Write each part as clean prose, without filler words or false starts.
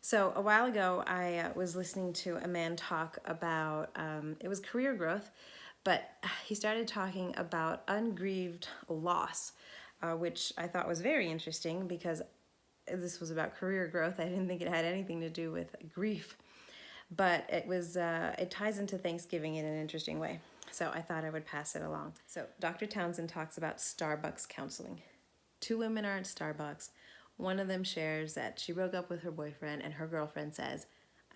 So a while ago, I was listening to a man talk about, it was career growth, but he started talking about ungrieved loss, which I thought was very interesting because this was about career growth. I didn't think it had anything to do with grief, but it ties into Thanksgiving in an interesting way. So I thought I would pass it along. So Dr. Townsend talks about Starbucks counseling. Two women are at Starbucks. One of them shares that she broke up with her boyfriend, and her girlfriend says,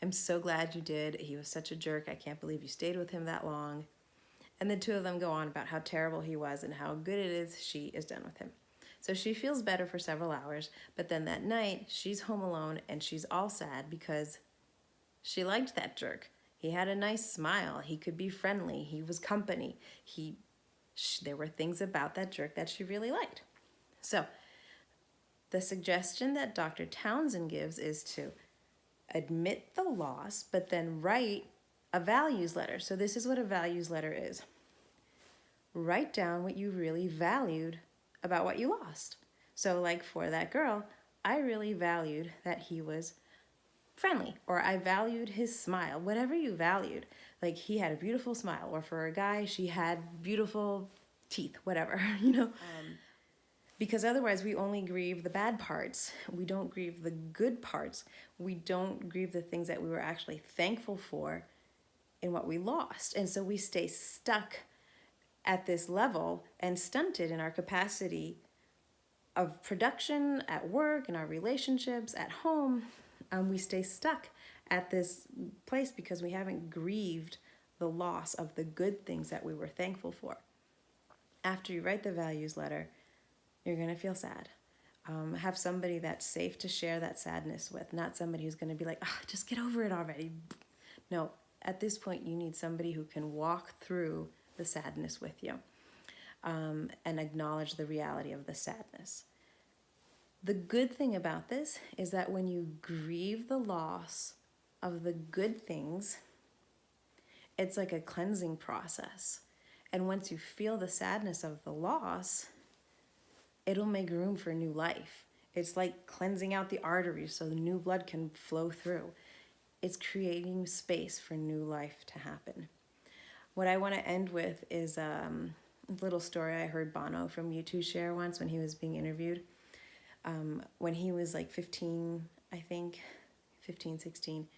"I'm so glad you did. He was such a jerk. I can't believe you stayed with him that long." And the two of them go on about how terrible he was and how good it is she is done with him. So she feels better for several hours, but then that night she's home alone and she's all sad because she liked that jerk. He had a nice smile. He could be friendly. He was company. There were things about that jerk that she really liked. So the suggestion that Dr. Townsend gives is to admit the loss, but then write a values letter. So this is what a values letter is. Write down what you really valued about what you lost. So like for that girl, I really valued that he was friendly, or I valued his smile, whatever you valued. Like he had a beautiful smile, or for a guy, she had beautiful teeth, whatever, because otherwise we only grieve the bad parts. We don't grieve the good parts. We don't grieve the things that we were actually thankful for in what we lost. And so we stay stuck at this level and stunted in our capacity of production at work, in our relationships, at home. We stay stuck at this place because we haven't grieved the loss of the good things that we were thankful for. After you write the values letter, you're going to feel sad. Have somebody that's safe to share that sadness with, not somebody who's going to be like, just get over it already. No, at this point, you need somebody who can walk through the sadness with you and acknowledge the reality of the sadness. The good thing about this is that when you grieve the loss of the good things, it's like a cleansing process. And once you feel the sadness of the loss, it'll make room for new life. It's like cleansing out the arteries so the new blood can flow through. It's creating space for new life to happen. What I want to end with is a little story I heard Bono from U2 share once when he was being interviewed. When he was like 15, I think, 15, 16,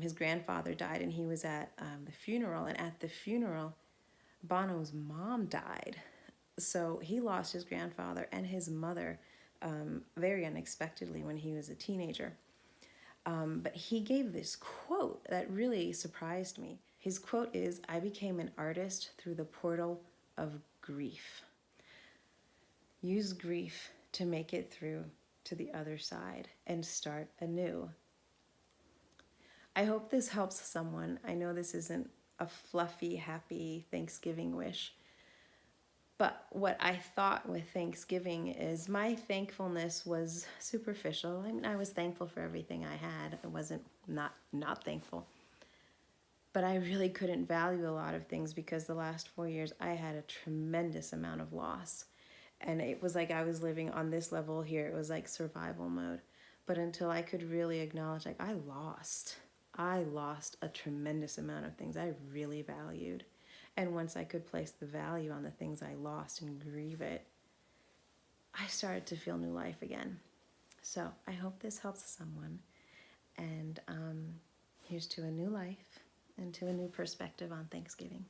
his grandfather died and he was at the funeral. And at the funeral, Bono's mom died. So he lost his grandfather and his mother very unexpectedly when he was a teenager. But he gave this quote that really surprised me. His quote is, "I became an artist through the portal of grief." Use grief to make it through to the other side and start anew. I hope this helps someone. I know this isn't a fluffy, happy Thanksgiving wish, but what I thought with Thanksgiving is my thankfulness was superficial. I mean, I was thankful for everything I had. I wasn't not thankful. But I really couldn't value a lot of things because the last 4 years I had a tremendous amount of loss. And it was like I was living on this level here. It was like survival mode. But until I could really acknowledge, like, I lost a tremendous amount of things I really valued. And once I could place the value on the things I lost and grieve it, I started to feel new life again. So I hope this helps someone. And here's to a new life and to a new perspective on Thanksgiving.